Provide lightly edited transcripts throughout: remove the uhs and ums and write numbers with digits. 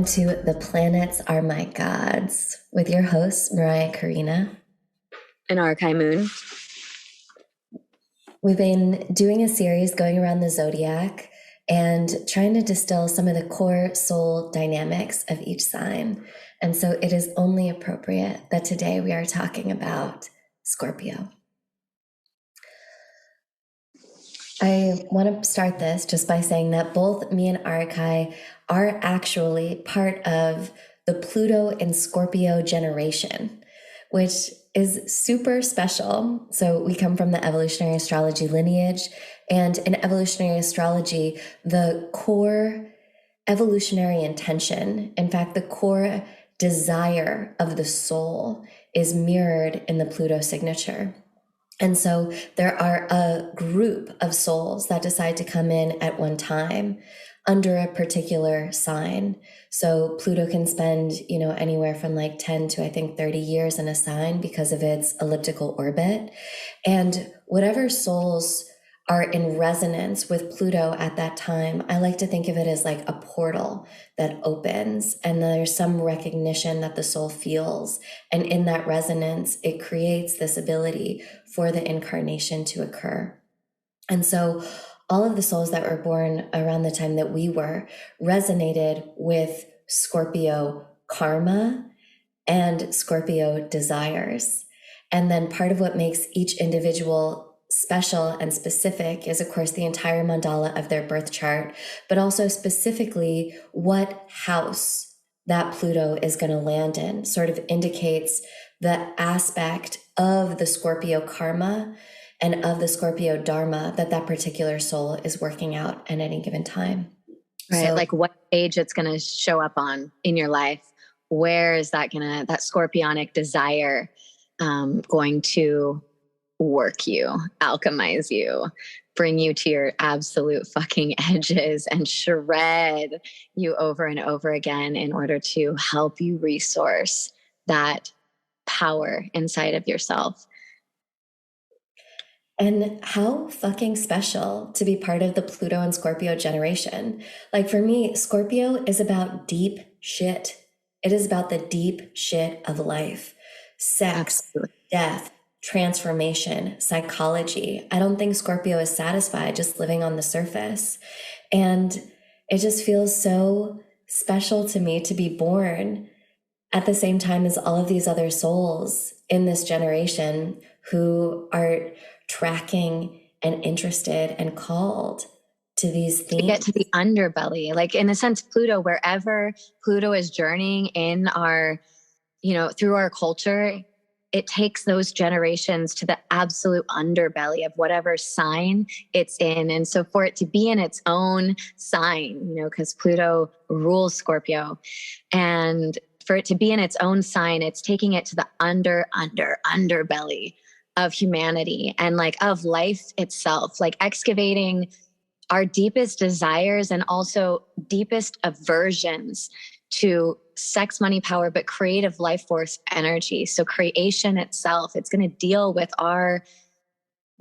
to The Planets Are My Gods with your hosts, Mariah Karina and Arkai Moon. We've been doing a series going around the zodiac and trying to distill some of the core soul dynamics of each sign. And so it is only appropriate that today we are talking about Scorpio. I want to start this just by saying that both me and Arkai are actually part of the Pluto and Scorpio generation, which is super special. So we come from the evolutionary astrology lineage, and in evolutionary astrology, the core evolutionary intention, in fact, the core desire of the soul is mirrored in the Pluto signature. And so there are a group of souls that decide to come in at one time under a particular sign. So Pluto can spend, anywhere from like 10 to I think 30 years in a sign because of its elliptical orbit. And whatever souls are in resonance with Pluto at that time, I like to think of it as like a portal that opens, and there's some recognition that the soul feels. And in that resonance, it creates this ability for the incarnation to occur. And so all of the souls that were born around the time that we were resonated with Scorpio karma and Scorpio desires. And then part of what makes each individual special and specific is, of course, the entire mandala of their birth chart, but also specifically what house that Pluto is going to land in sort of indicates the aspect of the Scorpio karma and of the Scorpio dharma that particular soul is working out at any given time. Right. So, like what age it's going to show up on in your life. Where is that scorpionic desire going to work you, alchemize you, bring you to your absolute fucking edges and shred you over and over again in order to help you resource that power inside of yourself. And how fucking special to be part of the Pluto and Scorpio generation. Like for me, Scorpio is about deep shit. It is about the deep shit of life, sex, absolutely. Death, transformation, psychology. I don't think Scorpio is satisfied just living on the surface. And it just feels so special to me to be born at the same time as all of these other souls in this generation who are tracking and interested and called to these themes. To get to the underbelly. Like in a sense, Pluto, wherever Pluto is journeying in our, through our culture, it takes those generations to the absolute underbelly of whatever sign it's in. And so for it to be in its own sign, because Pluto rules Scorpio, and for it to be in its own sign, it's taking it to the underbelly of humanity and like of life itself, like excavating our deepest desires and also deepest aversions to sex, money, power, but creative life force energy. So creation itself, it's going to deal with our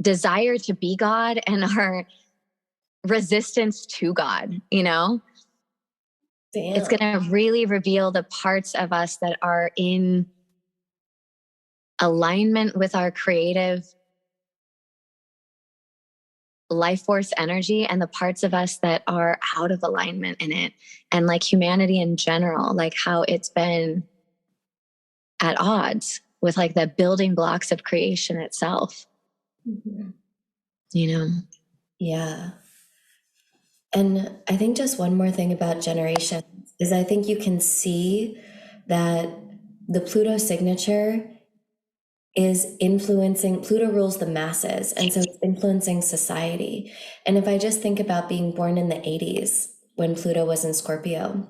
desire to be God and our resistance to God, Damn. It's going to really reveal the parts of us that are in alignment with our creative life force energy and the parts of us that are out of alignment in it. And like humanity in general, like how it's been at odds with like the building blocks of creation itself. Mm-hmm. Yeah. And I think just one more thing about generations is I think you can see that the Pluto signature is influencing, Pluto rules the masses, and so it's influencing society. And if I just think about being born in the 80s when Pluto was in Scorpio,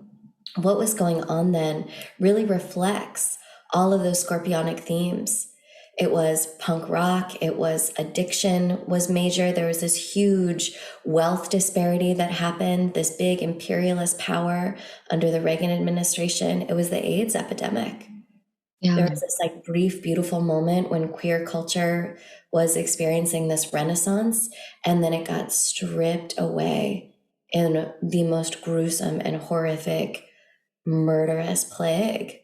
what was going on then really reflects all of those scorpionic themes. It was punk rock, it was addiction was major. There was this huge wealth disparity that happened, this big imperialist power under the Reagan administration. It was the AIDS epidemic. Yeah. There was this like brief, beautiful moment when queer culture was experiencing this renaissance, and then it got stripped away in the most gruesome and horrific murderous plague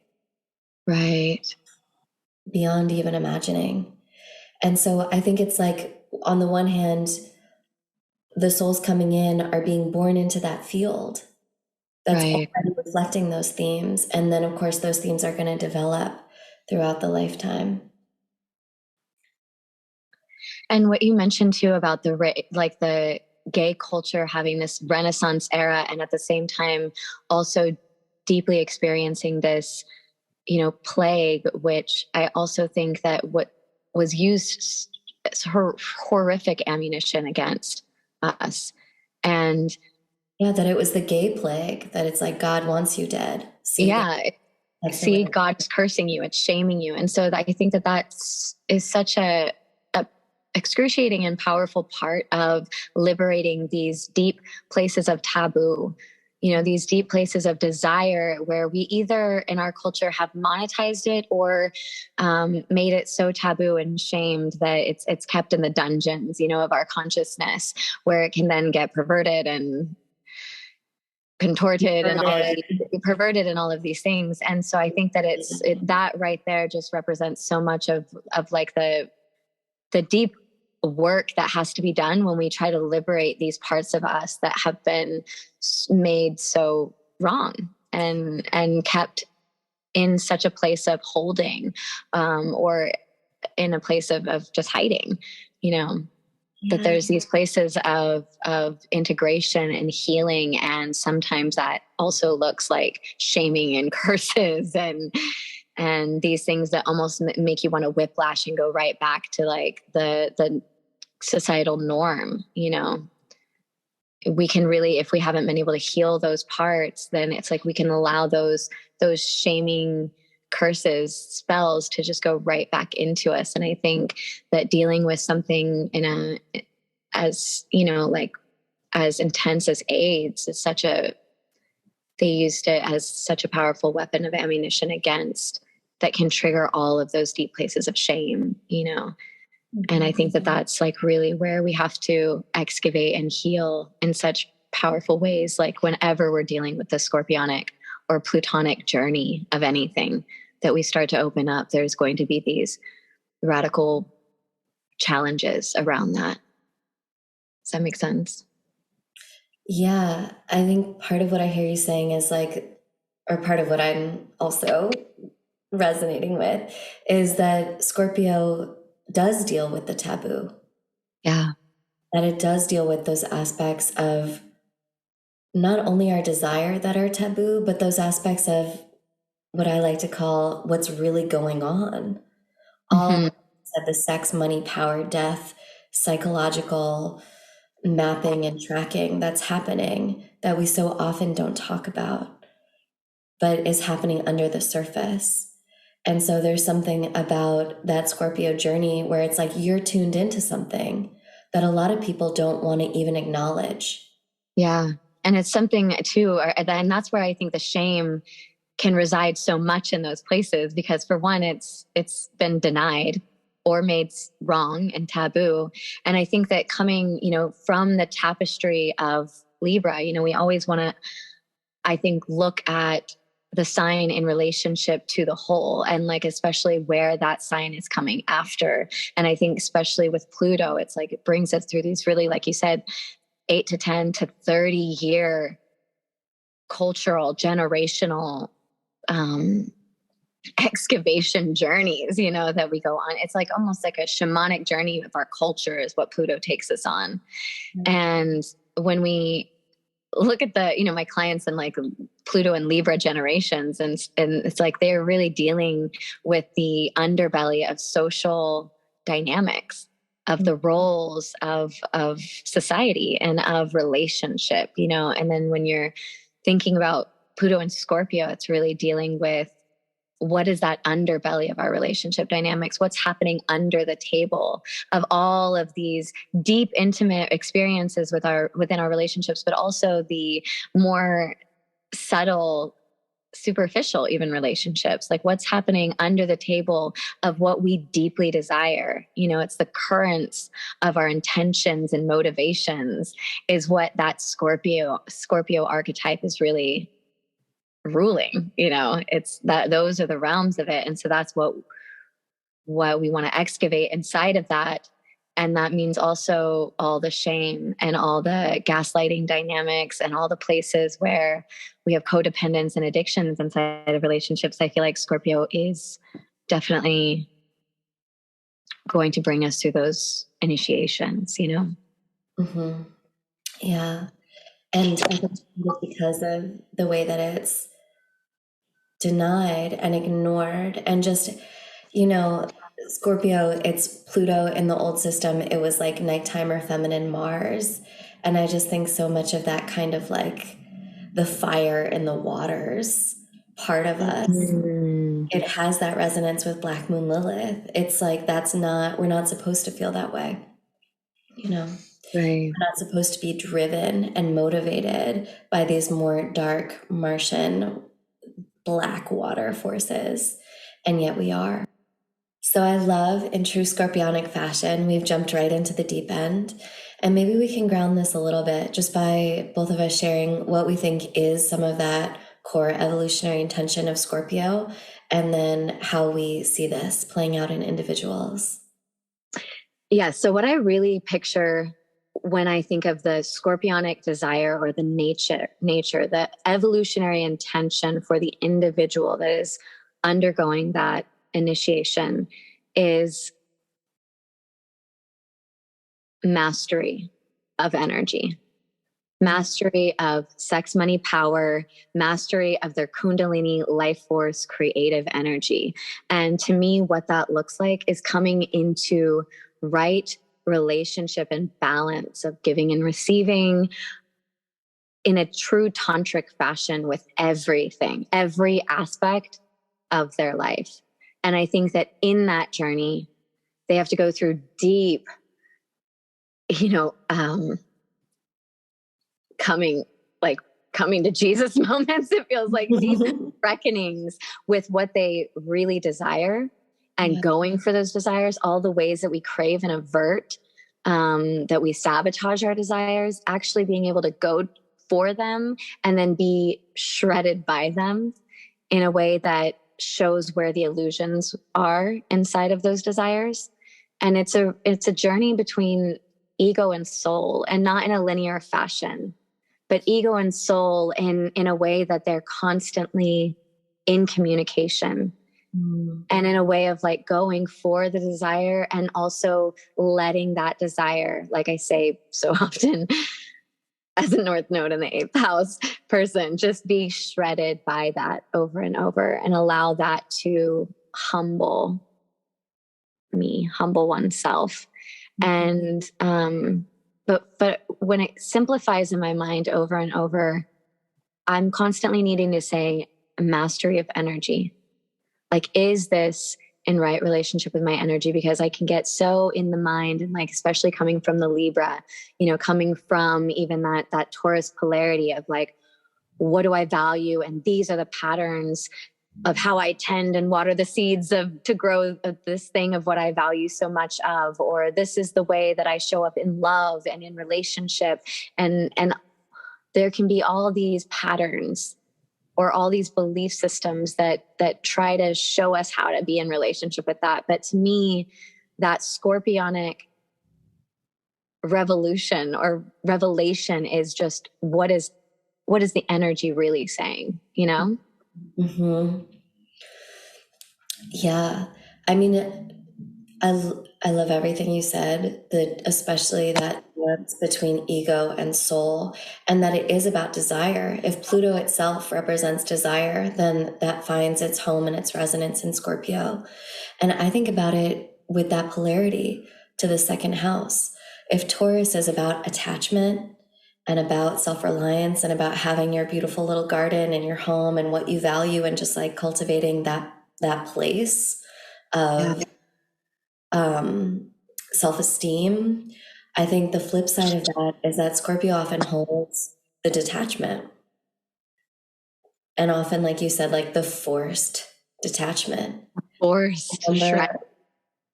Right. beyond even imagining. And so I think it's like, on the one hand, the souls coming in are being born into that field that's Right. already reflecting those themes. And then, of course, those themes are going to develop throughout the lifetime. And what you mentioned too about like the gay culture having this Renaissance era, and at the same time also deeply experiencing this, plague, which I also think that what was used as horrific ammunition against us. And Yeah, that it was the gay plague, that it's like, God wants you dead. See, yeah, that's the see, way. God's cursing you, it's shaming you. And so I think that is such a excruciating and powerful part of liberating these deep places of taboo, these deep places of desire where we either in our culture have monetized it or made it so taboo and shamed that it's kept in the dungeons, of our consciousness, where it can then get perverted and contorted and all of these perverted and all of these things. And so I think that that right there just represents so much of like the deep work that has to be done when we try to liberate these parts of us that have been made so wrong and kept in such a place of holding, or in a place of just hiding, that there's these places of integration and healing, and sometimes that also looks like shaming and curses and these things that almost make you want to whiplash and go right back to like the societal norm. We can really, if we haven't been able to heal those parts, then it's like we can allow those shaming curses, spells to just go right back into us. And I think that dealing with something as like as intense as AIDS is they used it as such a powerful weapon of ammunition against that can trigger all of those deep places of shame. And I think that that's like really where we have to excavate and heal in such powerful ways. Like whenever we're dealing with the scorpionic or plutonic journey of anything that we start to open up, there's going to be these radical challenges around that. Does that make sense? Yeah, I think part of what I hear you saying is like, or part of what I'm also resonating with, is that Scorpio does deal with the taboo, Yeah. that it does deal with those aspects of not only our desire that are taboo, but those aspects of what I like to call what's really going on. All Mm-hmm. of the sex, money, power, death, psychological mapping and tracking that's happening that we so often don't talk about, but is happening under the surface. And so there's something about that Scorpio journey where it's like you're tuned into something that a lot of people don't want to even acknowledge. Yeah. And it's something too, and that's where I think the shame can reside so much in those places, because for one, it's been denied or made wrong and taboo. And I think that coming, from the tapestry of Libra, we always want to, I think, look at the sign in relationship to the whole, and like especially where that sign is coming after. And I think especially with Pluto, it's like it brings us through these really, like you said, 8 to 10 to 30-year cultural generational excavation journeys, that we go on. It's like almost like a shamanic journey of our culture is what Pluto takes us on. And when we look at my clients and like Pluto and Libra generations, and it's like they're really dealing with the underbelly of social dynamics, of the roles of society and of relationship, and then when you're thinking about Pluto and Scorpio, it's really dealing with what is that underbelly of our relationship dynamics? What's happening under the table of all of these deep, intimate experiences within our relationships, but also the more subtle, superficial, even relationships? Like what's happening under the table of what we deeply desire? It's the currents of our intentions and motivations is what that Scorpio archetype is really ruling, it's that those are the realms of it. And so that's what we want to excavate inside of that. And that means also all the shame and all the gaslighting dynamics and all the places where we have codependence and addictions inside of relationships. I feel like Scorpio is definitely going to bring us through those initiations, Mm-hmm. Yeah. And I think it's because of the way that it's denied and ignored and just, you know, Scorpio, it's Pluto in the old system. It was like nighttime or feminine Mars. And I just think so much of that kind of like the fire in the waters part of us, Mm-hmm. it has that resonance with Black Moon Lilith. It's like, we're not supposed to feel that way. Right. We're not supposed to be driven and motivated by these more dark Martian black water forces. And yet we are. So I love, in true Scorpionic fashion, we've jumped right into the deep end. And maybe we can ground this a little bit just by both of us sharing what we think is some of that core evolutionary intention of Scorpio, and then how we see this playing out in individuals. Yeah. So what I really picture when I think of the scorpionic desire or the nature, the evolutionary intention for the individual that is undergoing that initiation is mastery of energy, mastery of sex, money, power, mastery of their Kundalini life force, creative energy. And to me, what that looks like is coming into right relationship and balance of giving and receiving in a true tantric fashion with everything, every aspect of their life. And I think that in that journey, they have to go through deep, coming to Jesus moments. It feels like deep reckonings with what they really desire and going for those desires, all the ways that we crave and avert, that we sabotage our desires, actually being able to go for them and then be shredded by them in a way that shows where the illusions are inside of those desires. And it's a journey between ego and soul, and not in a linear fashion, but ego and soul in a way that they're constantly in communication. And in a way of like going for the desire and also letting that desire, like I say so often as a North Node in the 8th house person, just be shredded by that over and over and allow that to humble oneself. And but when it simplifies in my mind over and over, I'm constantly needing to say mastery of energy. Like, is this in right relationship with my energy? Because I can get so in the mind, and like, especially coming from the Libra, coming from even that Taurus polarity of like, what do I value? And these are the patterns of how I tend and water the seeds to grow this thing of what I value so much of, or this is the way that I show up in love and in relationship. And there can be all these patterns or all these belief systems that try to show us how to be in relationship with that. But to me, that scorpionic revolution or revelation is just what is the energy really saying, Mm-hmm. Yeah. I mean, I love everything you said, especially that nuance between ego and soul, and that it is about desire. If Pluto itself represents desire, then that finds its home and its resonance in Scorpio. And I think about it with that polarity to the second house. If Taurus is about attachment and about self-reliance and about having your beautiful little garden and your home and what you value and just like cultivating that place of self-esteem, I think the flip side of that is that Scorpio often holds the detachment. And often, like you said, like the forced detachment. Forced shred.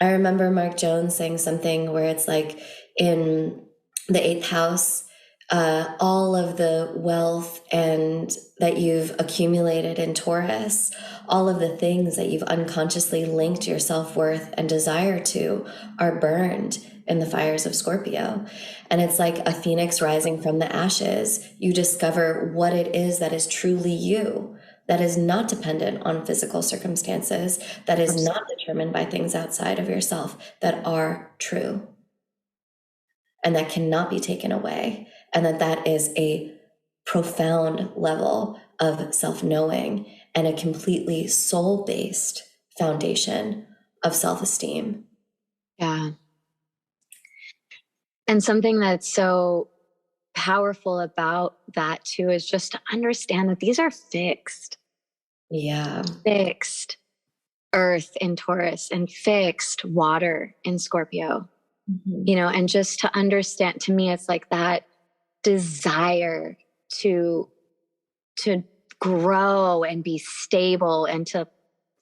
I remember Mark Jones saying something where it's like in the 8th house, all of the wealth and that you've accumulated in Taurus, all of the things that you've unconsciously linked your self-worth and desire to are burned in the fires of Scorpio. And it's like a phoenix rising from the ashes. You discover what it is that is truly you, that is not dependent on physical circumstances, that is not determined by things outside of yourself, that are true and that cannot be taken away. And that is a profound level of self-knowing and a completely soul-based foundation of self-esteem. Yeah. And something that's so powerful about that too is just to understand that these are fixed. Yeah. Fixed earth in Taurus and fixed water in Scorpio. You know, and just to understand, to me, it's like that desire to grow and be stable and to,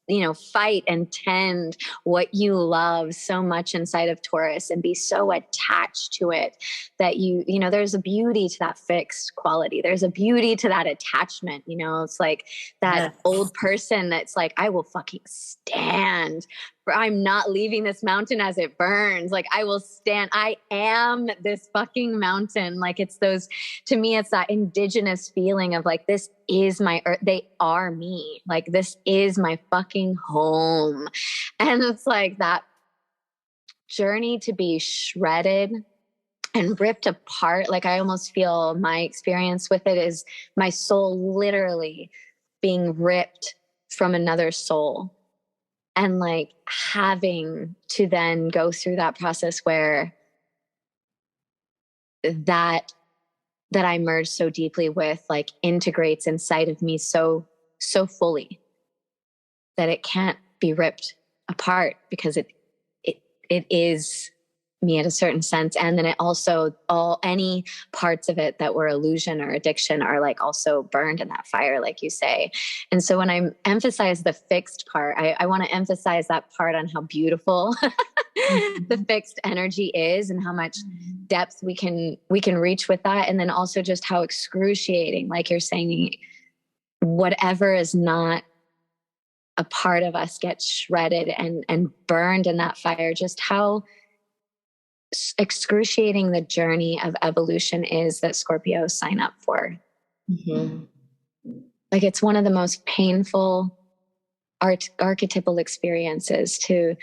you know, fight and tend what you love so much inside of Taurus and be so attached to it that you know, there's a beauty to that fixed quality. There's a beauty to that attachment. You know, it's like that old person that's like, I will fucking stand. I'm not leaving this mountain as it burns. Like, I will stand. I am this fucking mountain. Like, it's those, to me, it's that indigenous feeling of like, this is my earth. They are me. Like, this is my fucking home. And it's like that journey to be shredded and ripped apart. Like, I almost feel my experience with it is my soul literally being ripped from another soul. And like having to then go through that process where that I merge so deeply with like integrates inside of me so fully that it can't be ripped apart because it is me at a certain sense. And then it also, any parts of it that were illusion or addiction are like also burned in that fire, like you say. And so when I emphasize the fixed part, I want to emphasize that part on how beautiful the fixed energy is and how much depth we can reach with that. And then also just how excruciating, like you're saying, whatever is not a part of us gets shredded and burned in that fire. Just how excruciating the journey of evolution is that Scorpios sign up for. Like, it's one of the most painful archetypal experiences to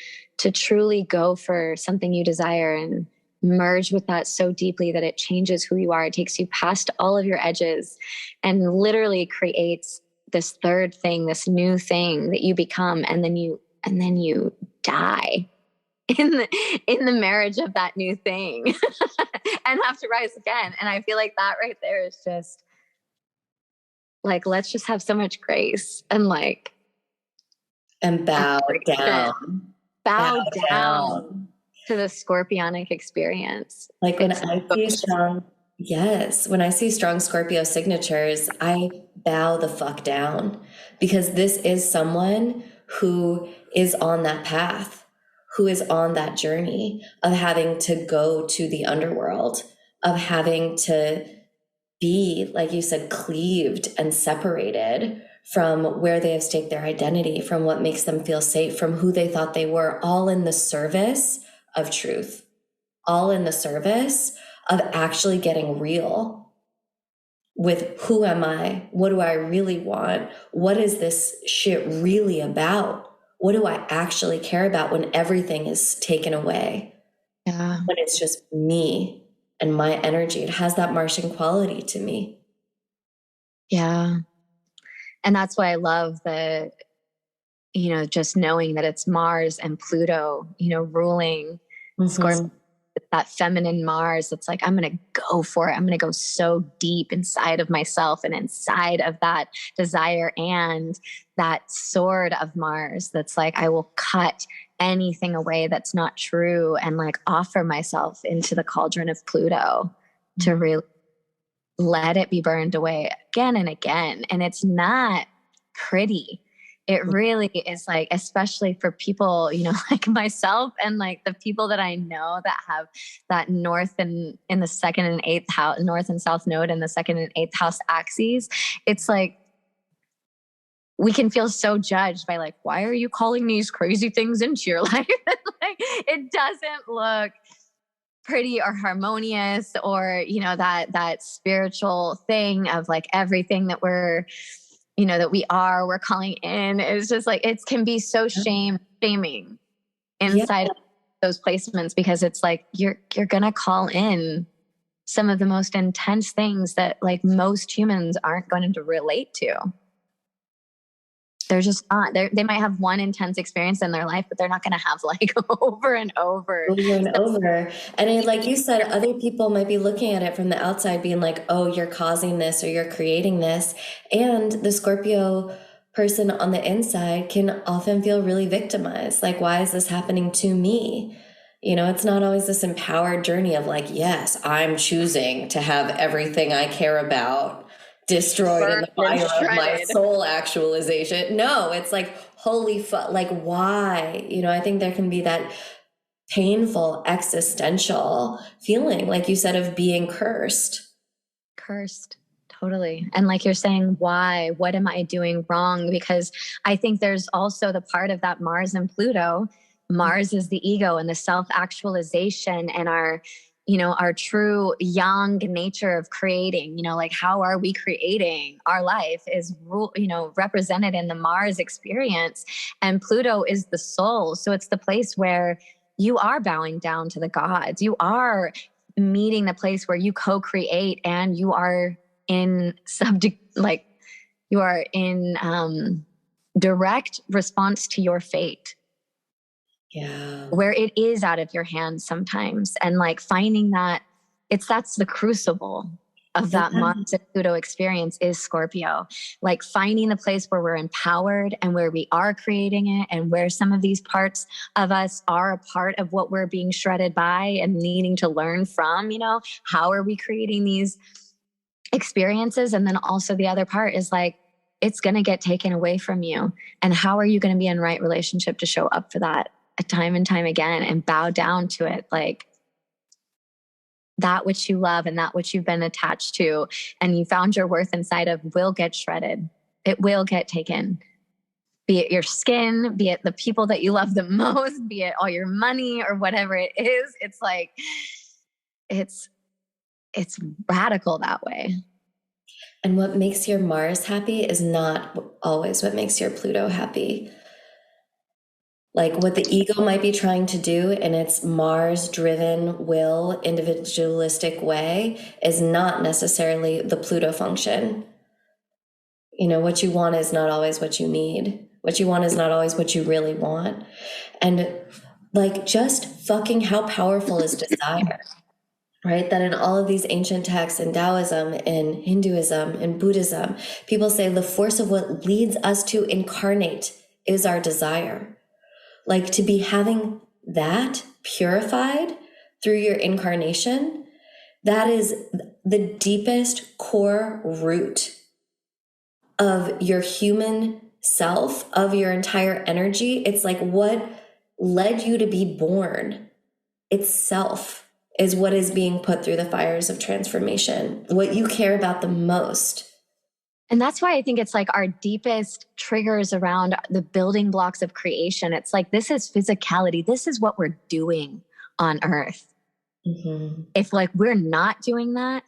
truly go for something you desire and merge with that so deeply that it changes who you are. It takes you past all of your edges and literally creates this third thing, this new thing that you become, and then you die in the marriage of that new thing and have to rise again. And I feel like that right there is just like, let's just have so much grace and like, and bow down to the scorpionic experience. Like when I see strong Scorpio signatures, I bow the fuck down, because this is someone who is on that path, who is on that journey of having to go to the underworld, of having to be, like you said, cleaved and separated from where they have staked their identity, from what makes them feel safe, from who they thought they were, all in the service of truth, all in the service of actually getting real with who am I? What do I really want? What is this shit really about? What do I actually care about when everything is taken away? Yeah. When it's just me and my energy. It has that Martian quality to me. Yeah. And that's why I love the, you know, just knowing that it's Mars and Pluto, you know, ruling Scorpio, that feminine Mars. It's like, I'm going to go for it. I'm going to go so deep inside of myself and inside of that desire, and that sword of Mars that's like, I will cut anything away that's not true and like offer myself into the cauldron of Pluto to really let it be burned away again and again. And it's not pretty. it really is like, especially for people, like myself and like the people that I know that have that north and in the second and eighth house, north and south node in the second and eighth house axes. It's like, we can feel so judged by like, why are you calling these crazy things into your life? Like, it doesn't look pretty or harmonious, or that spiritual thing of like everything that we're calling in. It's just like, it can be so shaming inside of those placements, because it's like you're gonna call in some of the most intense things that like most humans aren't going to relate to. They're just not. They might have one intense experience in their life, but they're not going to have like over and over. And like you said, other people might be looking at it from the outside being like, oh, you're causing this or you're creating this. And the Scorpio person on the inside can often feel really victimized. Like, why is this happening to me? It's not always this empowered journey of like, yes, I'm choosing to have everything I care about destroyed in the fire of my soul actualization. No, it's like, holy fuck, like, why? I think there can be that painful existential feeling, like you said, of being cursed. Totally. And like you're saying, why? What am I doing wrong? Because I think there's also the part of that Mars and Pluto. Mars is the ego and the self-actualization and our true yang nature of creating. Like, how are we creating our life is represented in the Mars experience, and Pluto is the soul. So it's the place where you are bowing down to the gods. You are meeting the place where you co-create, and you are in direct response to your fate. Yeah. Where it is out of your hands sometimes. And like finding that's the crucible of that Mars and Pluto experience is Scorpio. Like finding the place where we're empowered and where we are creating it, and where some of these parts of us are a part of what we're being shredded by and needing to learn from. How are we creating these experiences? And then also the other part is like, it's going to get taken away from you. And how are you going to be in right relationship to show up for that time and time again and bow down to it? Like, that which you love and that which you've been attached to and you found your worth inside of will get shredded. It will get taken. Be it your skin, be it the people that you love the most, be it all your money or whatever it is. It's like, it's radical that way. And what makes your Mars happy is not always what makes your Pluto happy. Like, what the ego might be trying to do in its Mars-driven will, individualistic way is not necessarily the Pluto function. What you want is not always what you need. What you want is not always what you really want. And like, just fucking how powerful is desire, right? That in all of these ancient texts in Taoism, in Hinduism, in Buddhism, people say the force of what leads us to incarnate is our desire. Like, to be having that purified through your incarnation, that is the deepest core root of your human self, of your entire energy. It's like what led you to be born itself is what is being put through the fires of transformation, what you care about the most. And that's why I think it's like our deepest triggers around the building blocks of creation. It's like, this is physicality. This is what we're doing on Earth. Mm-hmm. If like we're not doing that,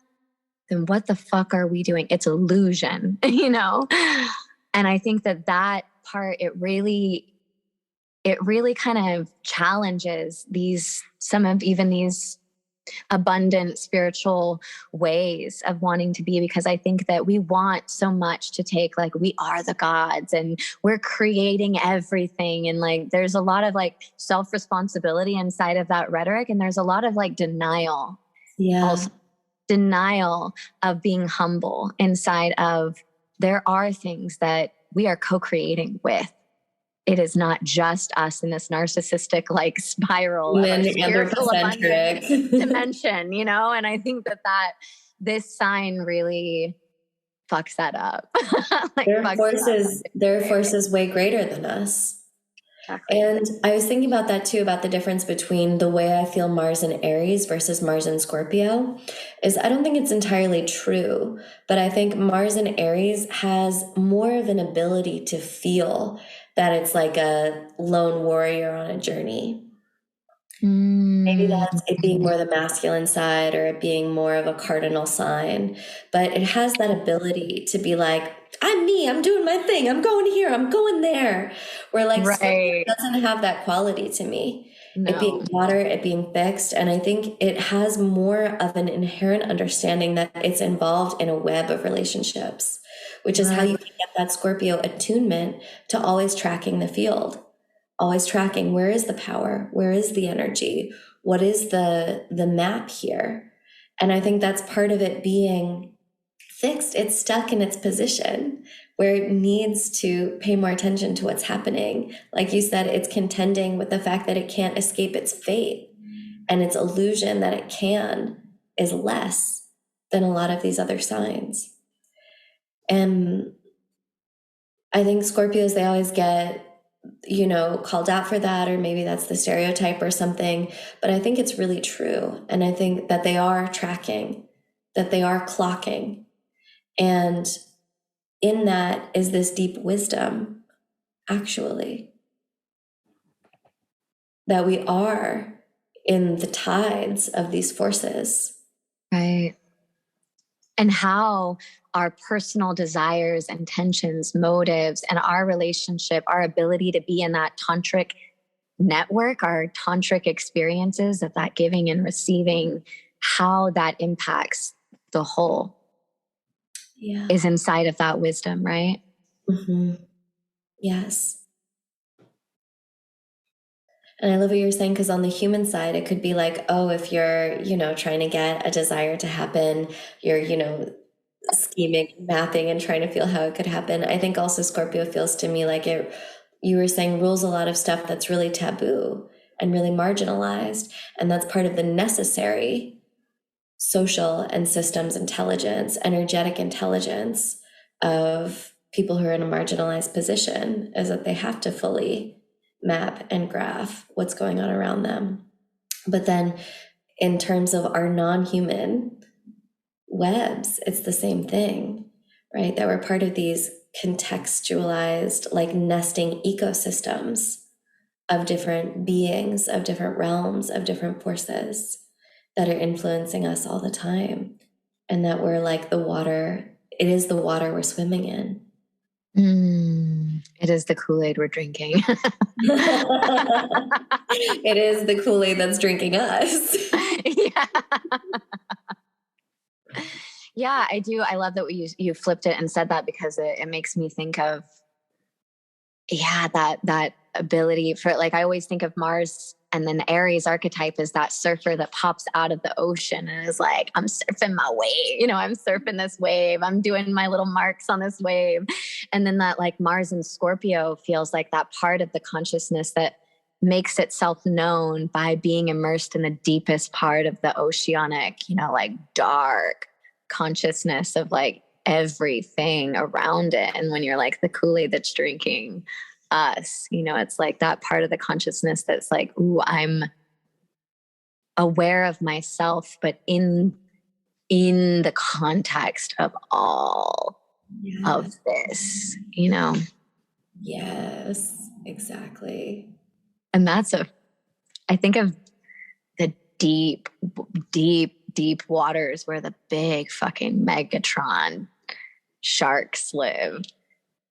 then what the fuck are we doing? It's illusion, And I think that part, it really kind of challenges some of these abundant spiritual ways of wanting to be, because I think that we want so much to take, like, we are the gods and we're creating everything. And like, there's a lot of like self-responsibility inside of that rhetoric. And there's a lot of like denial. Yeah. Also, denial of being humble inside of, there are things that we are co-creating with. It is not just us in this narcissistic like spiral of spiritual abundance dimension, And I think that this sign really fucks that up. Like There are fucks it up in forces, there are different ways. forces way greater than us. Exactly. And I was thinking about that too, about the difference between the way I feel Mars in Aries versus Mars in Scorpio. Is I don't think it's entirely true, but I think Mars in Aries has more of an ability to feel that it's like a lone warrior on a journey. Maybe that's it being more the masculine side or it being more of a cardinal sign, but it has that ability to be like, I'm me, I'm doing my thing, I'm going here, I'm going there. Where like Scorpio Right. doesn't have that quality to me. It being No. water, it being fixed. And I think it has more of an inherent understanding that it's involved in a web of relationships, which is how Right. you can get that Scorpio attunement to always tracking the field, always tracking where is the power, where is the energy, what is the map here. And I think that's part of it being fixed. It's stuck in its position where it needs to pay more attention to what's happening. Like you said, it's contending with the fact that it can't escape its fate, and its illusion that it can is less than a lot of these other signs. And I think Scorpios, they always get, called out for that, or maybe that's the stereotype or something. But I think it's really true. And I think that they are tracking, that they are clocking. And in that is this deep wisdom, actually, that we are in the tides of these forces. Right. And how our personal desires, intentions, motives, and our relationship, our ability to be in that tantric network, our tantric experiences of that giving and receiving, how that impacts the whole Yeah. is inside of that wisdom, right? Mm-hmm. Yes. And I love what you're saying, because on the human side, it could be like, oh, if you're, trying to get a desire to happen, you're, scheming, mapping, and trying to feel how it could happen. I think also Scorpio feels to me like it, you were saying, rules a lot of stuff that's really taboo and really marginalized. And that's part of the necessary social and systems intelligence, energetic intelligence of people who are in a marginalized position, is that they have to fully map and graph what's going on around them. But then in terms of our non-human webs, it's the same thing, right? That we're part of these contextualized, like nesting ecosystems of different beings, of different realms, of different forces that are influencing us all the time. And that we're like the water, it is the water we're swimming in. It is the Kool-Aid we're drinking. It is the Kool-Aid that's drinking us. Yeah. Yeah, I do. I love that you flipped it and said that, because it makes me think of, yeah, that ability for, like, I always think of Mars and then the Aries archetype is that surfer that pops out of the ocean and is like, I'm surfing my wave, I'm surfing this wave, I'm doing my little marks on this wave. And then that, like, Mars and Scorpio feels like that part of the consciousness that makes itself known by being immersed in the deepest part of the oceanic, like dark consciousness of like everything around it. And when you're like the Kool-Aid that's drinking us, it's like that part of the consciousness that's like, ooh, I'm aware of myself, but in the context of all of this, Yes, exactly. And I think of the deep, deep, deep waters where the big fucking Megatron sharks live,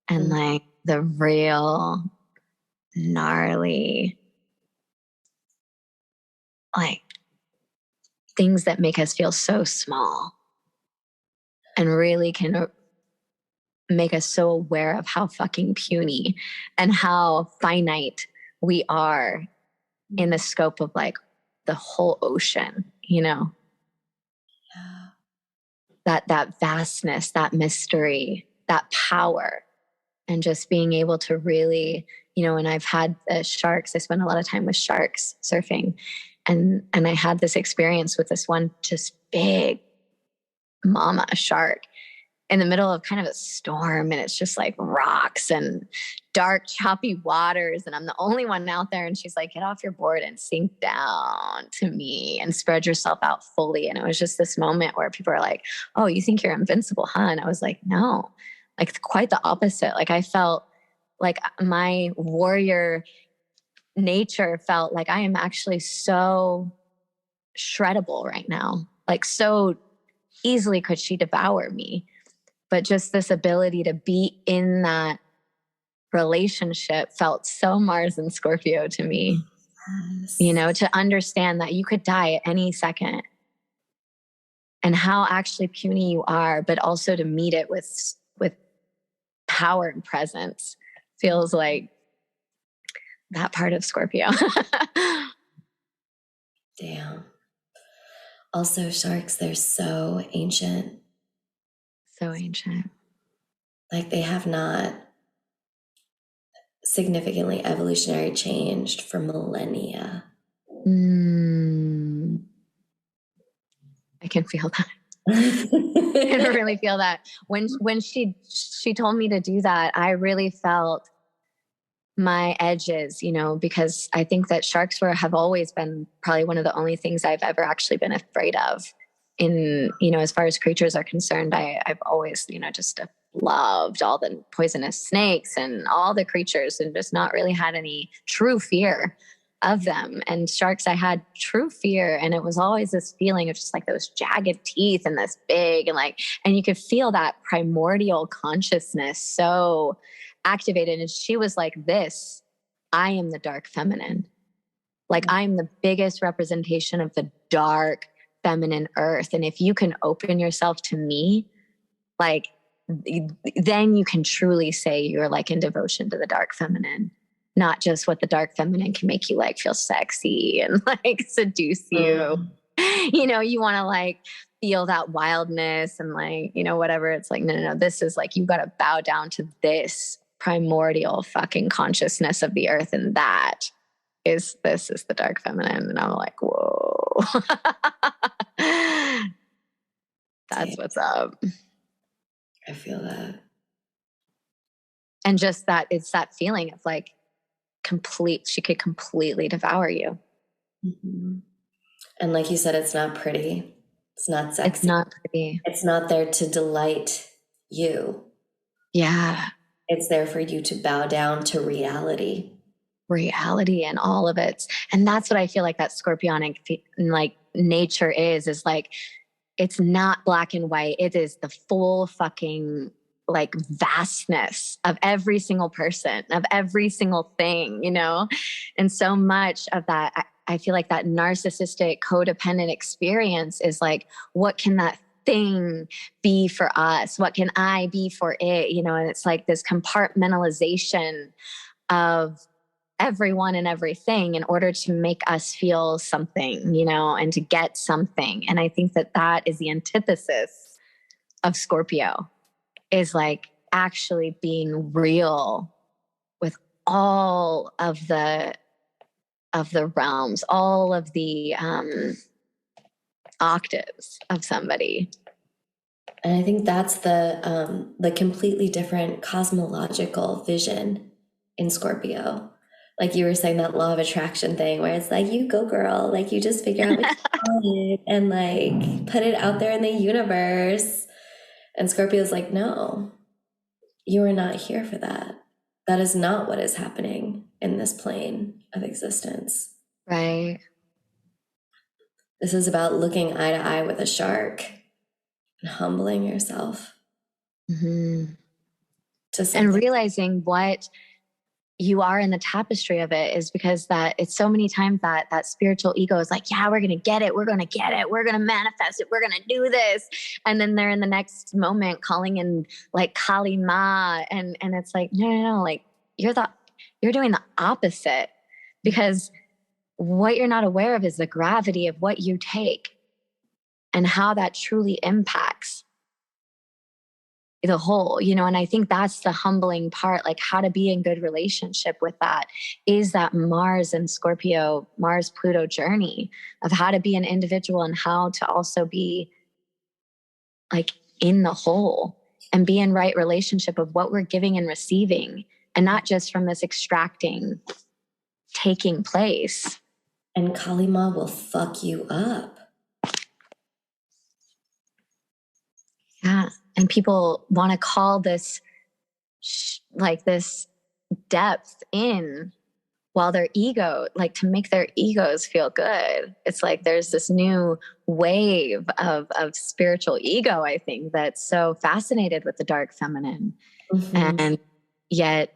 and like the real gnarly, like, things that make us feel so small and really can make us so aware of how fucking puny and how finite we are in the scope of like the whole ocean, that vastness, that mystery, that power, and just being able to really, and I've had sharks. I spent a lot of time with sharks surfing, and I had this experience with this one just big mama shark. in the middle of kind of a storm, and it's just like rocks and dark, choppy waters. And I'm the only one out there. And she's like, get off your board and sink down to me and spread yourself out fully. And it was just this moment where people are like, oh, you think you're invincible, huh? And I was like, no, like quite the opposite. Like I felt like my warrior nature felt like I am actually so shreddable right now. Like so easily could she devour me. But just this ability to be in that relationship felt so Mars and Scorpio to me. Yes. You know, to understand that you could die at any second and how actually puny you are, but also to meet it with power and presence feels like that part of Scorpio. Damn. Also, sharks, they're so ancient. So ancient. Like they have not significantly evolutionary changed for millennia. I can feel that. I can really feel that. When she told me to do that, I really felt my edges, you know, because I think that sharks have always been probably one of the only things I've ever actually been afraid of in, you know, as far as creatures are concerned. I've always, you know, just loved all the poisonous snakes and all the creatures and just not really had any true fear of them. And sharks, I had true fear. And it was always this feeling of just like those jagged teeth and this big and you could feel that primordial consciousness so activated. And she was like, I am the dark feminine. Like I'm the biggest representation of the dark feminine earth. And if you can open yourself to me, like, then you can truly say you're like in devotion to the dark feminine, not just what the dark feminine can make you like feel sexy and like seduce you. You know, you want to like feel that wildness and like, you know, whatever. It's like, no. This is like, you got to bow down to this primordial fucking consciousness of the earth. And this is the dark feminine. And I'm like, whoa, that's what's up. I feel that. And just that, it's that feeling of like she could completely devour you. Mm-hmm. And like you said, it's not pretty. It's not sexy. It's not pretty. It's not there to delight you. Yeah. It's there for you to bow down to reality. Reality and all of it. And that's what I feel like that Scorpionic like nature is like, it's not black and white. It is the full fucking like vastness of every single person, of every single thing, you know? And so much of that, I feel like that narcissistic codependent experience is like, what can that thing be for us? What can I be for it? You know, and it's like this compartmentalization of everyone and everything in order to make us feel something, you know, and to get something. And I think that is the antithesis of Scorpio, is like actually being real with all of the realms, all of the octaves of somebody. And I think that's the completely different cosmological vision in Scorpio. Like you were saying, that law of attraction thing where it's like, you go girl, like you just figure out what you want and like put it out there in the universe. And Scorpio's like, no, you are not here for that. That is not what is happening in this plane of existence. Right. This is about looking eye to eye with a shark and humbling yourself. Mm-hmm. And realizing what you are in the tapestry of it is because that it's so many times that spiritual ego is like, yeah, we're going to get it. We're going to get it. We're going to manifest it. We're going to do this. And then they're in the next moment calling in like Kali Ma. And it's like, no. Like you're doing the opposite, because what you're not aware of is the gravity of what you take and how that truly impacts the whole, you know. And I think that's the humbling part, like how to be in good relationship with that is that Mars and Scorpio, Mars Pluto journey of how to be an individual and how to also be like in the whole and be in right relationship of what we're giving and receiving, and not just from this extracting taking place. And Kalima will fuck you up. Yeah. And people want to call this like this depth in, while their ego, like to make their egos feel good. It's like there's this new wave of spiritual ego, I think, that's so fascinated with the dark feminine. Mm-hmm. And yet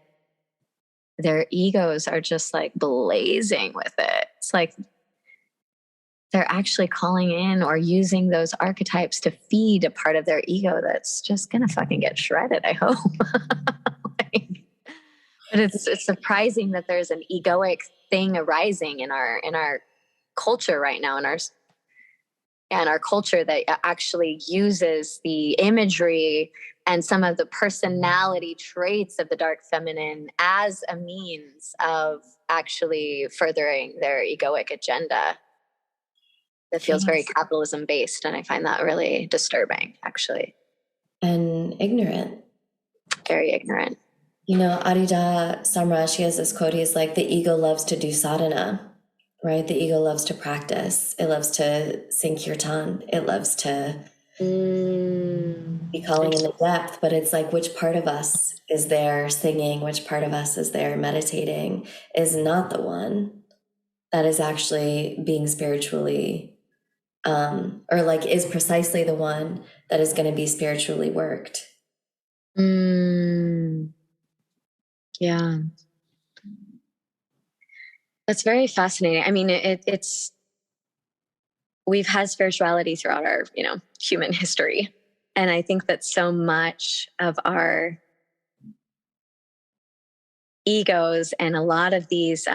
their egos are just like blazing with it. It's like they're actually calling in or using those archetypes to feed a part of their ego that's just gonna fucking get shredded, I hope. But it's surprising that there's an egoic thing arising in our culture right now, in our culture that actually uses the imagery and some of the personality traits of the dark feminine as a means of actually furthering their egoic agenda. That feels very capitalism based, and I find that really disturbing, actually. And ignorant. Very ignorant. You know, Adida Samra, she has this quote. He's like, the ego loves to do sadhana, right? The ego loves to practice. It loves to sing kirtan. It loves to be calling in the depth. But it's like, which part of us is there singing? Which part of us is there meditating? Is not the one that is actually being spiritually, or like is precisely the one that is going to be spiritually worked. Yeah. That's very fascinating. I mean, it's, we've had spirituality throughout our, human history. And I think that so much of our egos and a lot of these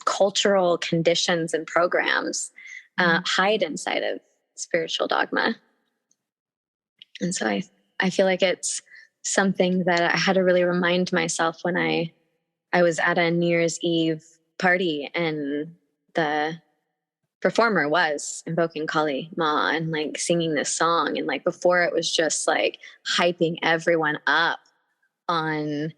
cultural conditions and programs hide inside of spiritual dogma. And so I feel like it's something that I had to really remind myself when I was at a New Year's Eve party and the performer was invoking Kali Ma and like singing this song. And like before it was just like hyping everyone up on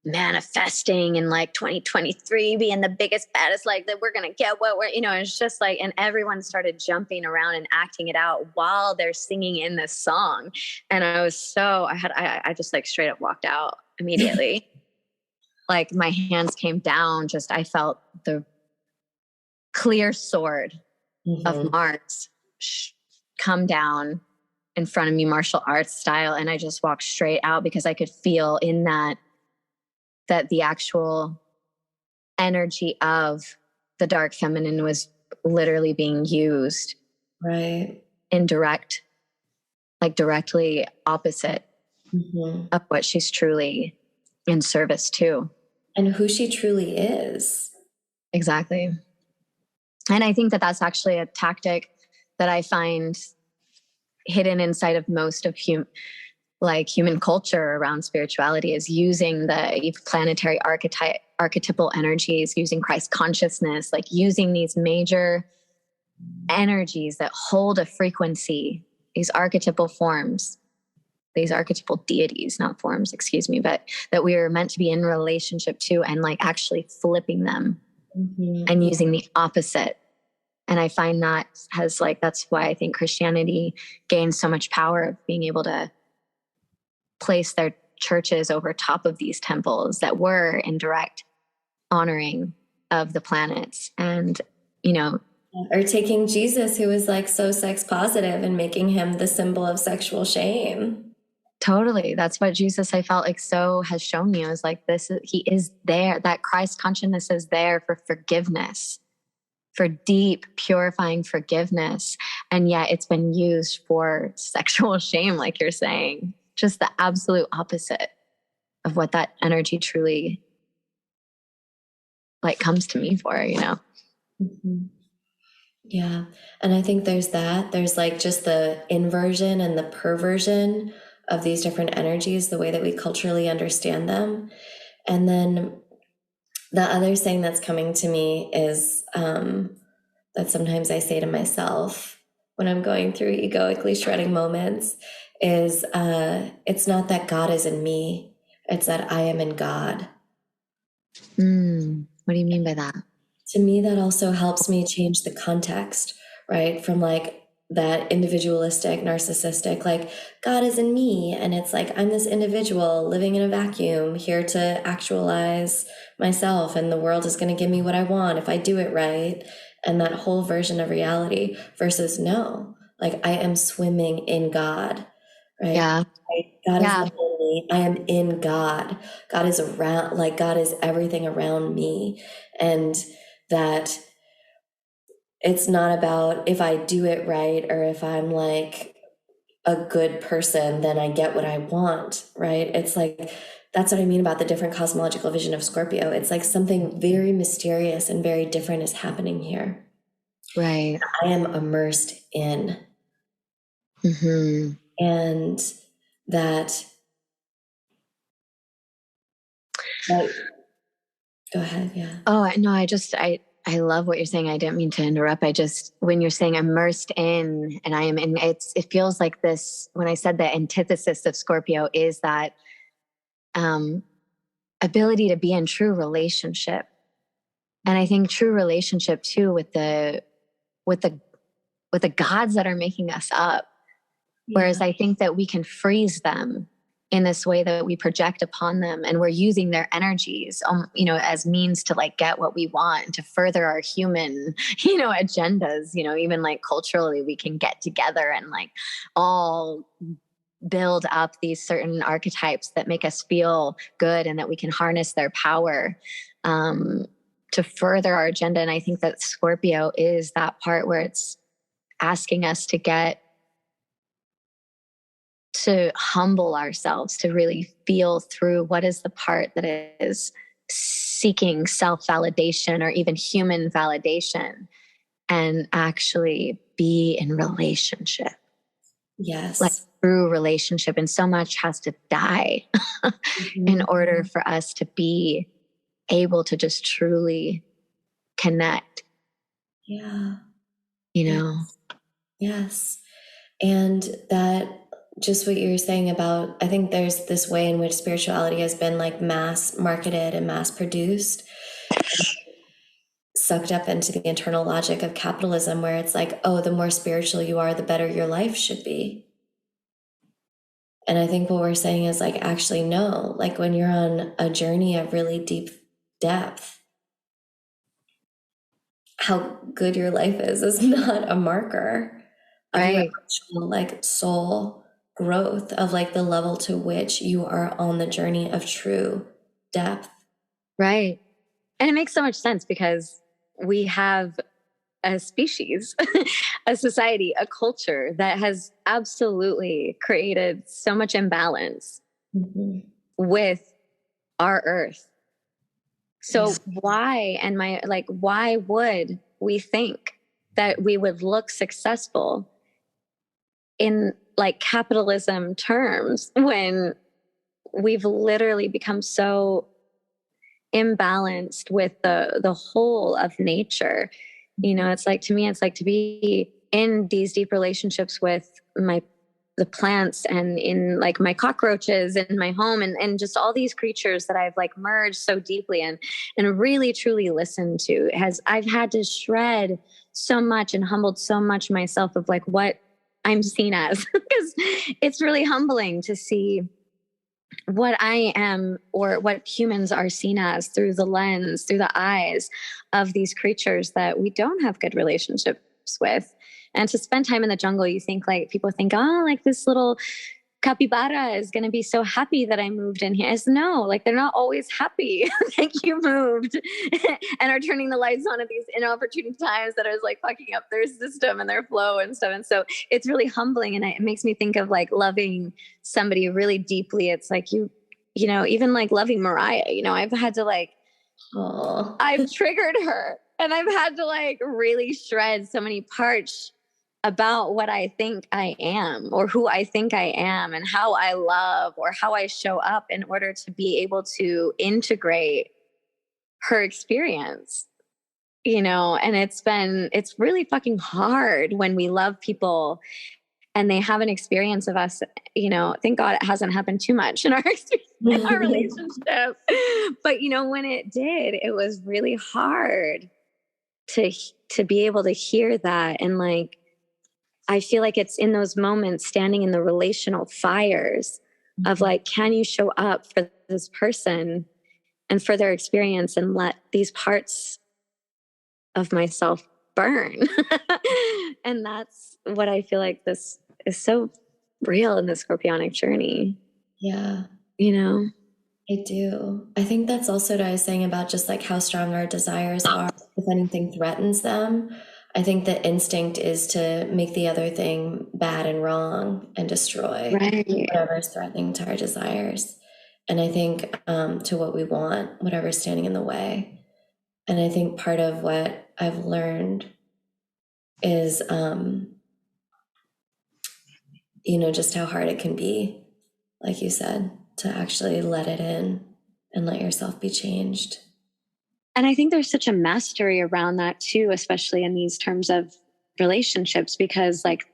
manifesting and like 2023 being the biggest, baddest, like that we're going to get what we're, it's just like, and everyone started jumping around and acting it out while they're singing in this song. And I just like straight up walked out immediately. Like my hands came down, I felt the clear sword of Mars come down in front of me, martial arts style. And I just walked straight out because I could feel in that the actual energy of the dark feminine was literally being used. Right. Directly opposite of what she's truly in service to. And who she truly is. Exactly. And I think that that's actually a tactic that I find hidden inside of most of human culture around spirituality, is using the planetary archetypal energies, using Christ consciousness, like using these major energies that hold a frequency, these archetypal forms, these archetypal deities, not forms, excuse me, but that we are meant to be in relationship to, and like actually flipping them and using the opposite. And I find that that's why I think Christianity gains so much power of being able to place their churches over top of these temples that were in direct honoring of the planets. And, or taking Jesus, who was like so sex positive, and making him the symbol of sexual shame. Totally. That's what Jesus, I felt like, so has shown me. I was like, he is there. That Christ consciousness is there for forgiveness, for deep, purifying forgiveness. And yet it's been used for sexual shame, like you're saying. Just the absolute opposite of what that energy truly like comes to me for, Yeah. And I think there's like just the inversion and the perversion of these different energies, the way that we culturally understand them. And then the other thing that's coming to me is that sometimes I say to myself when I'm going through egoically shredding moments is it's not that God is in me, it's that I am in God. What do you mean by that? To me, that also helps me change the context, right? From like that individualistic, narcissistic, like God is in me. And it's like I'm this individual living in a vacuum, here to actualize myself, and the world is going to give me what I want if I do it right. And that whole version of reality versus no, like I am swimming in God, right? Yeah. God is Yeah. not in me. I am in God. God is around, like God is everything around me. And that it's not about if I do it right or if I'm like a good person, then I get what I want, right? It's like, that's what I mean about the different cosmological vision of Scorpio. It's like something very mysterious and very different is happening here. Right. I am immersed in. Mm-hmm. And that, like, go ahead. Yeah. Oh, no, I love what you're saying. I didn't mean to interrupt. When you're saying immersed in, and I am in, it feels like this, when I said the antithesis of Scorpio is that, um, ability to be in true relationship. And I think true relationship too with the, with the gods that are making us up. Yeah. Whereas I think that we can freeze them in this way that we project upon them, and we're using their energies, as means to like get what we want and to further our human, agendas, even like culturally, we can get together and like all build up these certain archetypes that make us feel good and that we can harness their power, to further our agenda. And I think that Scorpio is that part where it's asking us to humble ourselves, to really feel through what is the part that is seeking self-validation or even human validation, and actually be in relationship, like Yes. true relationship. And so much has to die in Mhm. order for us to be able to just truly connect, Yeah. you Yeah. know? Yes. And that, just what you're saying about, I think there's this way in which spirituality has been like mass marketed and mass produced, sucked up into the internal logic of capitalism, where it's like, oh, the more spiritual you are, the better your life should be. And I think what we're saying is like, actually, no, like when you're on a journey of really deep depth, how good your life is not a marker of your Right. actual like soul growth, of like the level to which you are on the journey of true depth. Right. And it makes so much sense because we have a species, a society, a culture that has absolutely created so much imbalance Mhm. with our earth. Yeah. So why would we think that we would look successful in like capitalism terms when we've literally become so imbalanced with the whole of nature? It's like, to me, it's like to be in these deep relationships with the plants, and in like my cockroaches in my home, and just all these creatures that I've like merged so deeply in and really truly listened to. I've had to shred so much and humbled so much myself of like what I'm seen as, because it's really humbling to see what I am, or what humans are seen as, through the lens, through the eyes of these creatures that we don't have good relationships with. And to spend time in the jungle, you think like people think, oh, like this little capybara is going to be so happy that I moved in here. It's no, like they're not always happy that you moved and are turning the lights on at these inopportune times that is like fucking up their system and their flow and stuff. And so it's really humbling, and it makes me think of like loving somebody really deeply. It's like even like loving Mariah, I've had to like, Oh. I've triggered her, and I've had to like really shred so many parts about what I think I am, or who I think I am, and how I love, or how I show up, in order to be able to integrate her experience. And it's really fucking hard when we love people and they have an experience of us, thank God it hasn't happened too much in our in our relationship. But when it did, it was really hard to be able to hear that. And like, I feel like it's in those moments, standing in the relational fires of like, can you show up for this person and for their experience and let these parts of myself burn? And that's what I feel like this is so real in the Scorpionic journey. Yeah. I do. I think that's also what I was saying about just like how strong our desires are. If anything threatens them, I think the instinct is to make the other thing bad and wrong and destroy whatever is threatening to our desires. And I think to what we want, whatever's standing in the way. And I think part of what I've learned is, just how hard it can be, like you said, to actually let it in and let yourself be changed. And I think there's such a mastery around that too, especially in these terms of relationships, because like,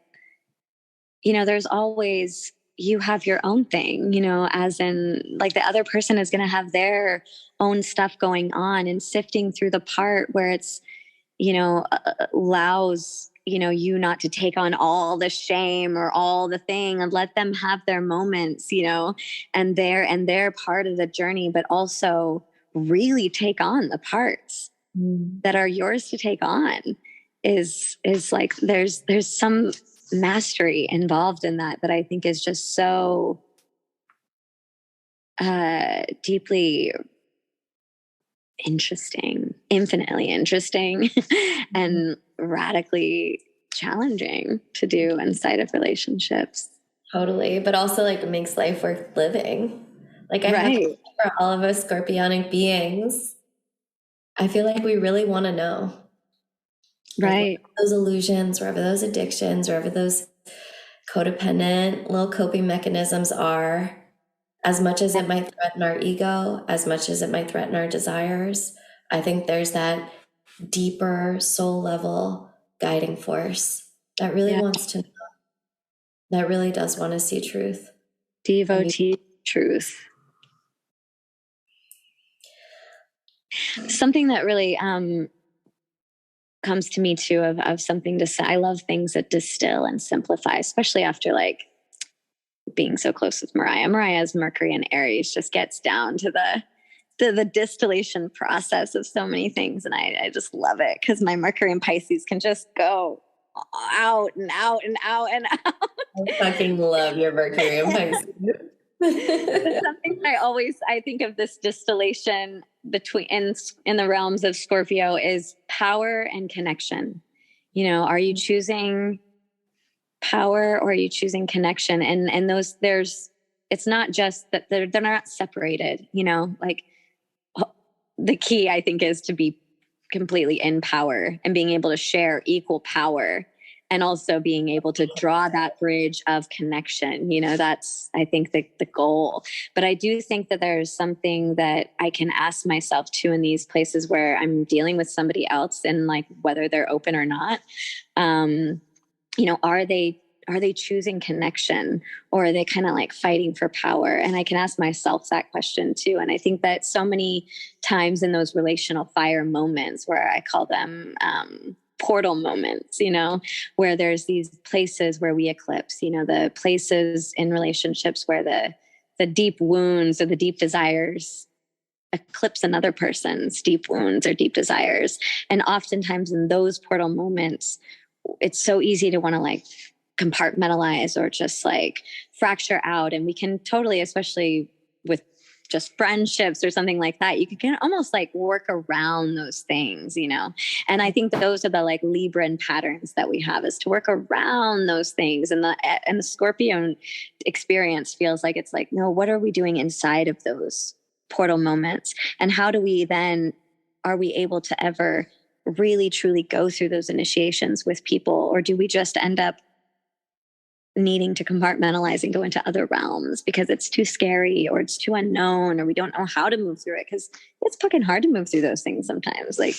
there's always, you have your own thing, as in like the other person is going to have their own stuff going on, and sifting through the part where it's, allows, you not to take on all the shame or all the thing, and let them have their moments, and they're part of the journey, but also really take on the parts that are yours to take on is like, there's some mastery involved in that I think is just so deeply interesting, infinitely interesting, and radically challenging to do inside of relationships. Totally. But also like it makes life worth living. Like I have to, for all of us Scorpionic beings, I feel like we really want to know. Like, those illusions, wherever those addictions, wherever those codependent little coping mechanisms are, as much as it might threaten our ego, as much as it might threaten our desires, I think there's that deeper soul level guiding force that really wants to know, that really does want to see truth. Devotee truth. Something that really comes to me too of something to say. I love things that distill and simplify, especially after like being so close with Mariah. Mariah's Mercury and Aries just gets down to the distillation process of so many things. And I just love it because my Mercury and Pisces can just go out and out and out and out. I fucking love your Mercury and Pisces. Something I think of this distillation between in the realms of Scorpio is power and connection. Are you choosing power or are you choosing connection? And those, it's not just that they're not separated, like the key I think is to be completely in power and being able to share equal power, and also being able to draw that bridge of connection. That's, I think, the goal. But I do think that there's something that I can ask myself too in these places where I'm dealing with somebody else, and like whether they're open or not, are they choosing connection, or are they kind of like fighting for power? And I can ask myself that question too. And I think that so many times in those relational fire moments, where I call them portal moments, where there's these places where we eclipse, the places in relationships where the deep wounds or the deep desires eclipse another person's deep wounds or deep desires. And oftentimes in those portal moments, it's so easy to want to like compartmentalize or just like fracture out. And we can totally, especially with just friendships or something like that, you can almost like work around those things, And I think those are the like Libran patterns that we have, is to work around those things. And the Scorpio experience feels like it's like, no, what are we doing inside of those portal moments? And how do we then, are we able to ever really truly go through those initiations with people? Or do we just end up needing to compartmentalize and go into other realms because it's too scary or it's too unknown, or we don't know how to move through it? Because it's fucking hard to move through those things sometimes. Like,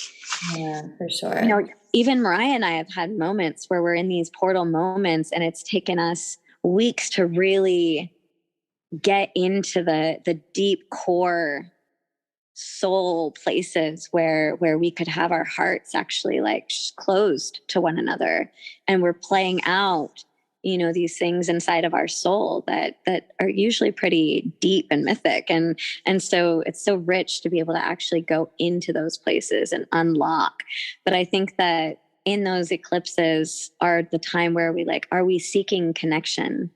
yeah, for sure. even Mariah and I have had moments where we're in these portal moments and it's taken us weeks to really get into the deep core soul places where we could have our hearts actually like closed to one another, and we're playing out, you know, these things inside of our soul that are usually pretty deep and mythic, and so it's so rich to be able to actually go into those places and unlock. But I think that in those eclipses are the time where we like, are we seeking connection,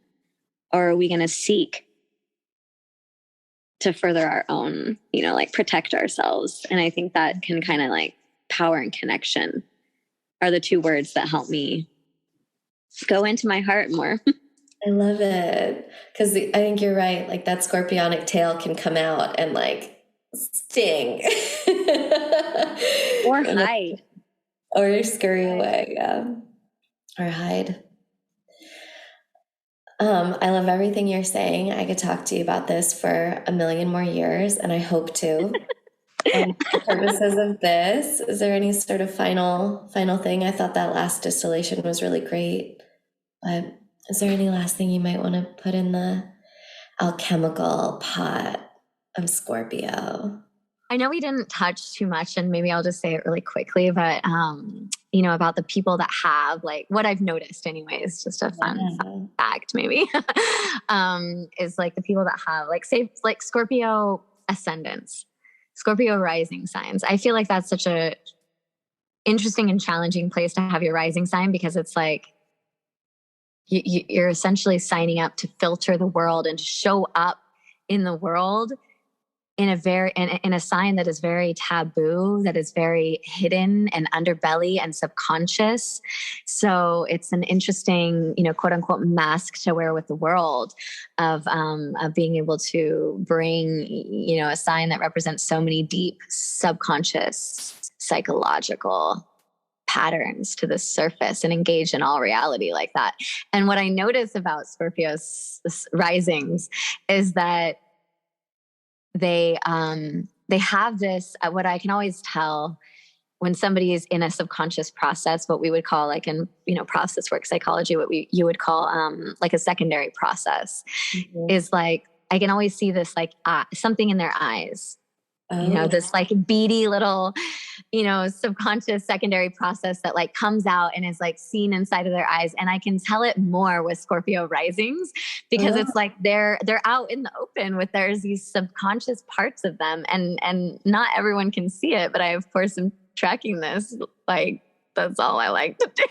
or are we going to seek to further our own, you know, like protect ourselves? And I think that can kind of like power and connection are the two words that help me go into my heart more. I love it. Because I think you're right. Like that scorpionic tail can come out and like sting. Or hide. Or scurry away. Yeah. Or hide. I love everything you're saying. I could talk to you about this for a million more years, and I hope to. For purposes of this, is there any sort of final thing? I thought that last distillation was really great. But is there any last thing you might want to put in the alchemical pot of Scorpio? I know we didn't touch too much, and maybe I'll just say it really quickly, but you know, about the people that have like what I've noticed anyways, just a fun fact maybe, is like the people that have like, say, like Scorpio ascendants, Scorpio rising signs. I feel like that's such a interesting and challenging place to have your rising sign, because it's like you're essentially signing up to filter the world and to show up in the world in a sign that is very taboo, that is very hidden and underbelly and subconscious. So it's an interesting, you know, quote unquote mask to wear with the world of being able to bring, you know, a sign that represents so many deep subconscious psychological patterns to the surface and engage in all reality like that. And what I notice about Scorpio's risings is that they have this, what I can always tell when somebody is in a subconscious process, what we would call like in, you know, process work psychology, what you would call like a secondary process, is like, I can always see this like something in their eyes. You know, this like beady little, you know, subconscious secondary process that like comes out and is like seen inside of their eyes. And I can tell it more with Scorpio risings, because it's like they're out in the open with there's these subconscious parts of them, and not everyone can see it, but I of course am tracking this. Like that's all I like to do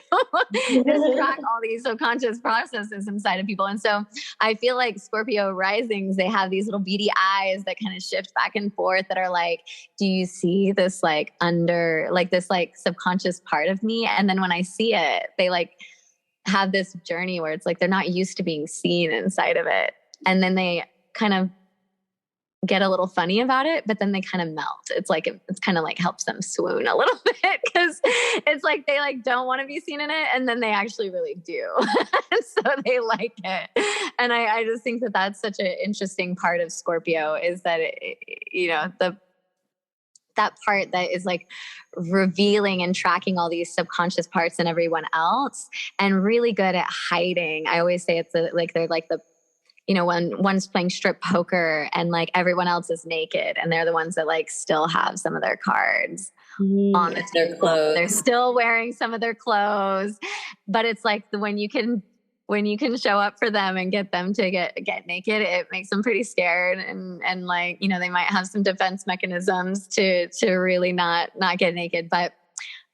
is track all these subconscious processes inside of people. And so I feel like Scorpio risings, they have these little beady eyes that kind of shift back and forth that are like, do you see this like this like subconscious part of me? And then when I see it, they like have this journey where it's like they're not used to being seen inside of it. And then they kind of get a little funny about it, but then they kind of melt. It's like, it's kind of like helps them swoon a little bit, because it's like they like don't want to be seen in it, and then they actually really do. So they like it. And I just think that that's such an interesting part of Scorpio, is that you know, that part that is like revealing and tracking all these subconscious parts in everyone else, and really good at hiding. I always say it's like they're like the, you know, when one's playing strip poker and like everyone else is naked, and they're the ones that like still have some of their cards on their clothes. They're still wearing some of their clothes, but it's like when you can show up for them and get them to get naked, it makes them pretty scared, and like, you know, they might have some defense mechanisms to really not get naked, but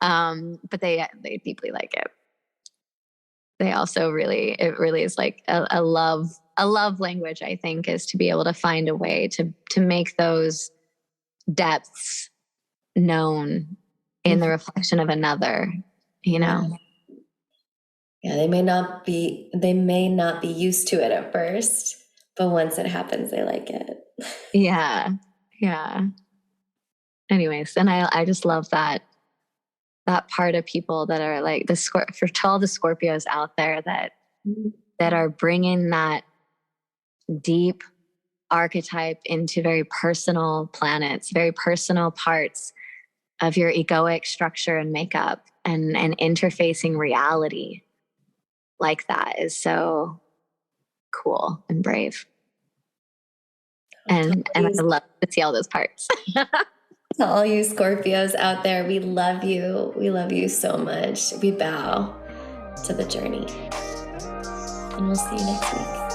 they deeply like it. They also it really is like a love language, I think, is to be able to find a way to make those depths known in the reflection of another, you know? Yeah, they may not be used to it at first, but once it happens, they like it. Yeah. Yeah. Anyways, and I just love that part of people that are like for all the Scorpios out there that are bringing that deep archetype into very personal planets, very personal parts of your egoic structure and makeup, and interfacing reality like that is so cool and brave. And I love to see all those parts. To all you Scorpios out there, we love you. We love you so much. We bow to the journey. And we'll see you next week.